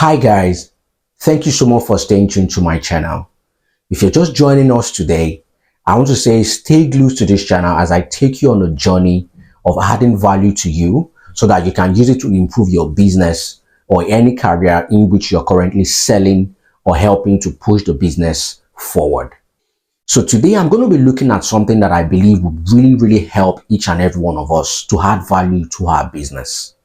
Hi guys, thank you so much for staying tuned to my channel. If you're just joining us today, I want to say stay glued to this channel as I take you on a journey of adding value to you so that you can use it to improve your business or any career in which you're currently selling or helping to push the business forward. So today I'm going to be looking at something that I believe would really help each and every one of us to add value to our business.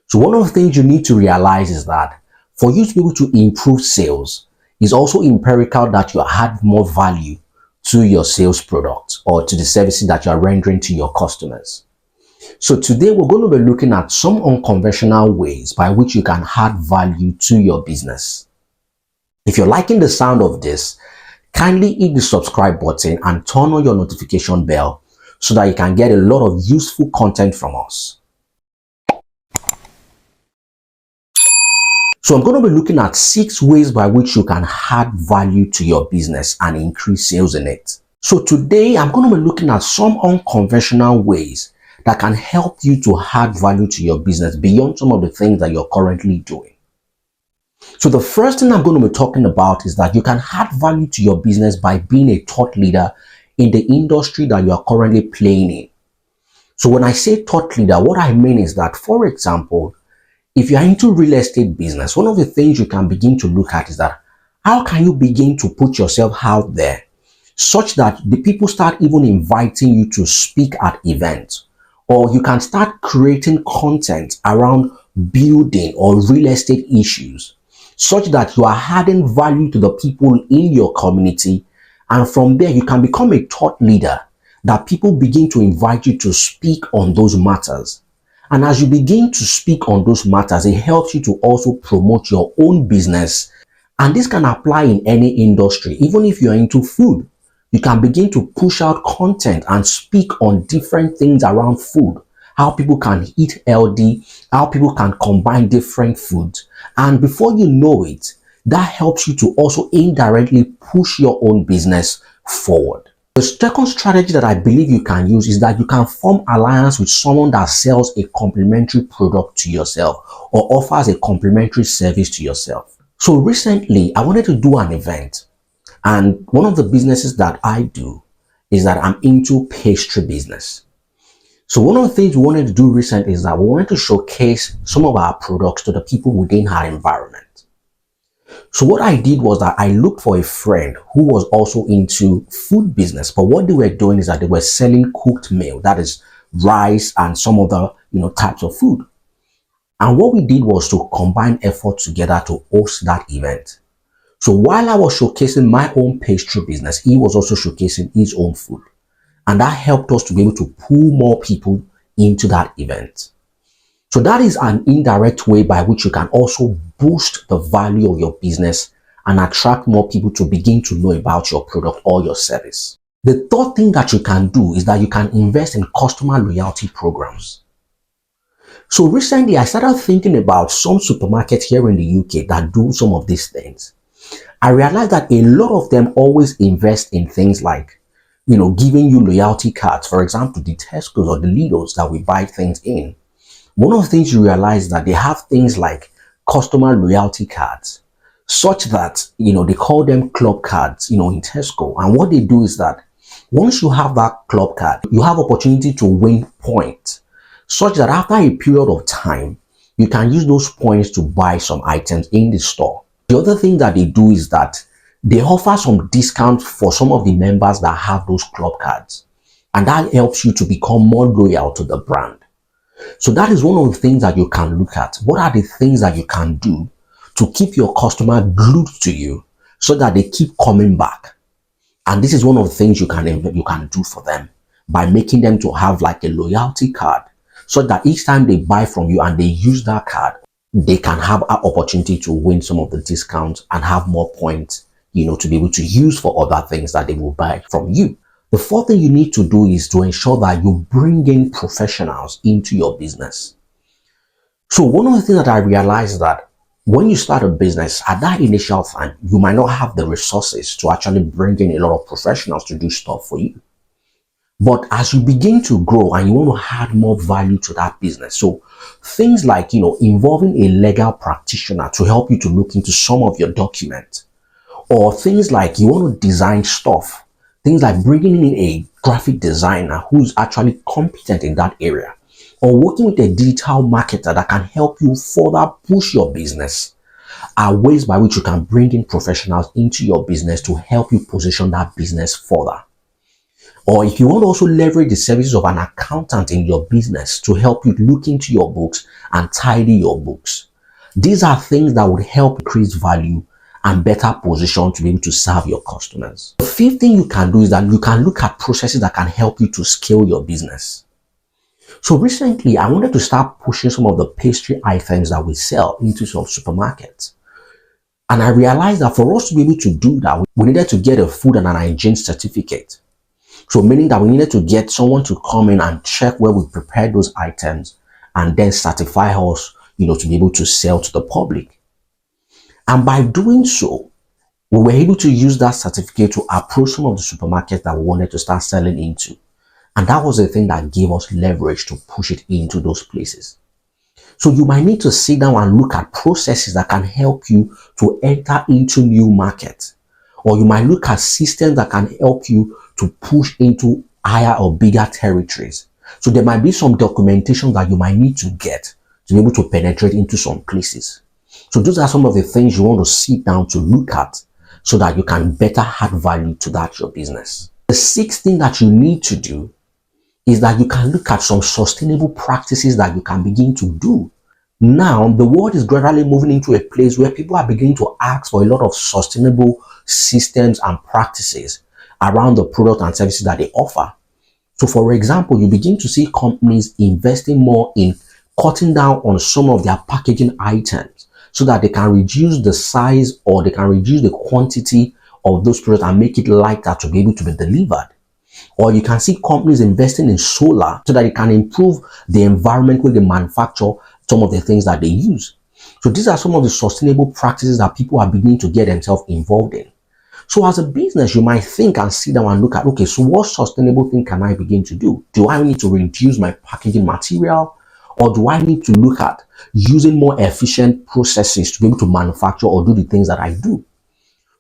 So one of the things you need to realize is that for you to be able to improve sales, it's also empirical that you add more value to your sales product or to the services that you are rendering to your customers. So today we're going to be looking at some unconventional ways by which you can add value to your business. If you're liking the sound of this, kindly hit the subscribe button and turn on your notification bell so that you can get a lot of useful content from us. So I'm going to be looking at 6 ways by which you can add value to your business and increase sales in it. So today I'm going to be looking at some unconventional ways that can help you to add value to your business beyond some of the things that you're currently doing. So the first thing I'm going to be talking about is that you can add value to your business by being a thought leader in the industry that you are currently playing in. So when I say thought leader, what I mean is that, for example, if you are into real estate business, one of the things you can begin to look at is that how can you begin to put yourself out there such that the people start even inviting you to speak at events, or you can start creating content around building or real estate issues such that you are adding value to the people in your community, and from there you can become a thought leader that people begin to invite you to speak on those matters. And as you begin to speak on those matters, it helps you to also promote your own business. And this can apply in any industry. Even if you're into food, you can begin to push out content and speak on different things around food. How people can eat healthy, how people can combine different foods. And before you know it, that helps you to also indirectly push your own business forward. The second strategy that I believe you can use is that you can form alliance with someone that sells a complementary product to yourself or offers a complementary service to yourself. So recently, I wanted to do an event, and one of the businesses that I do is that I'm into pastry business. So one of the things we wanted to do recently is that we wanted to showcase some of our products to the people within our environment. So what I did was that I looked for a friend who was also into food business, but what they were doing is that they were selling cooked meal, that is rice and some other types of food. And what we did was to combine efforts together to host that event. So while I was showcasing my own pastry business, he was also showcasing his own food. And that helped us to be able to pull more people into that event. So that is an indirect way by which you can also boost the value of your business and attract more people to begin to know about your product or your service. The third thing that you can do is that you can invest in customer loyalty programs. So recently I started thinking about some supermarkets here in the UK that do some of these things. I realized that a lot of them always invest in things like, giving you loyalty cards. For example, the Tesco's or the Lidl's that we buy things in. One of the things you realize is that they have things like customer loyalty cards, such that, they call them club cards, in Tesco. And what they do is that once you have that club card, you have opportunity to win points, such that after a period of time, you can use those points to buy some items in the store. The other thing that they do is that they offer some discounts for some of the members that have those club cards. And that helps you to become more loyal to the brand. So that is one of the things that you can look at. What are the things that you can do to keep your customer glued to you so that they keep coming back? And this is one of the things you can do for them by making them to have like a loyalty card, so that each time they buy from you and they use that card, they can have an opportunity to win some of the discounts and have more points, to be able to use for other things that they will buy from you. The fourth thing you need to do is to ensure that you bring in professionals into your business. So one of the things that I realized is that when you start a business, at that initial time, you might not have the resources to actually bring in a lot of professionals to do stuff for you. But as you begin to grow and you want to add more value to that business, so things like, involving a legal practitioner to help you to look into some of your documents, or things like you want to design stuff, things like bringing in a graphic designer who's actually competent in that area, or working with a digital marketer that can help you further push your business, are ways by which you can bring in professionals into your business to help you position that business further. Or if you want to also leverage the services of an accountant in your business to help you look into your books and tidy your books. These are things that would help increase value and better position to be able to serve your customers. The fifth thing you can do is that you can look at processes that can help you to scale your business. So recently, I wanted to start pushing some of the pastry items that we sell into some supermarkets. And I realized that for us to be able to do that, we needed to get a food and an hygiene certificate. So meaning that we needed to get someone to come in and check where we prepared those items and then certify us, to be able to sell to the public. And by doing so, we were able to use that certificate to approach some of the supermarkets that we wanted to start selling into. And that was the thing that gave us leverage to push it into those places. So you might need to sit down and look at processes that can help you to enter into new markets. Or you might look at systems that can help you to push into higher or bigger territories. So there might be some documentation that you might need to get to be able to penetrate into some places. So those are some of the things you want to sit down to look at so that you can better add value to that your business. The sixth thing that you need to do is that you can look at some sustainable practices that you can begin to do. Now, the world is gradually moving into a place where people are beginning to ask for a lot of sustainable systems and practices around the product and services that they offer. So, for example, you begin to see companies investing more in cutting down on some of their packaging items so that they can reduce the size or they can reduce the quantity of those products and make it lighter to be able to be delivered. Or you can see companies investing in solar so that it can improve the environment where they manufacture some of the things that they use. So these are some of the sustainable practices that people are beginning to get themselves involved in. So as a business, you might think and sit down and look at, okay, so what sustainable thing can I begin to do? Do I need to reduce my packaging material? Or do I need to look at using more efficient processes to be able to manufacture or do the things that I do?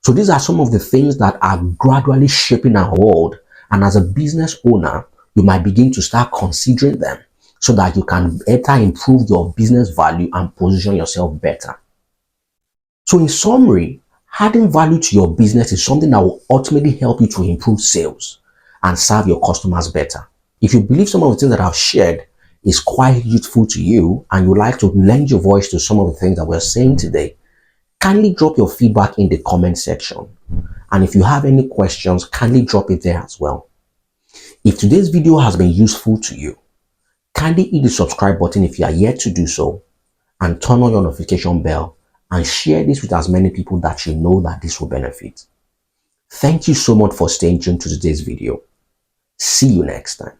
So these are some of the things that are gradually shaping our world. And as a business owner, you might begin to start considering them so that you can better improve your business value and position yourself better. So in summary, adding value to your business is something that will ultimately help you to improve sales and serve your customers better. If you believe some of the things that I've shared is quite useful to you and you'd like to lend your voice to some of the things that we're saying today, kindly drop your feedback in the comment section. And if you have any questions, kindly drop it there as well. If today's video has been useful to you, kindly hit the subscribe button if you are yet to do so, and turn on your notification bell and share this with as many people that you know that this will benefit. Thank you so much for staying tuned to today's video. See you next time.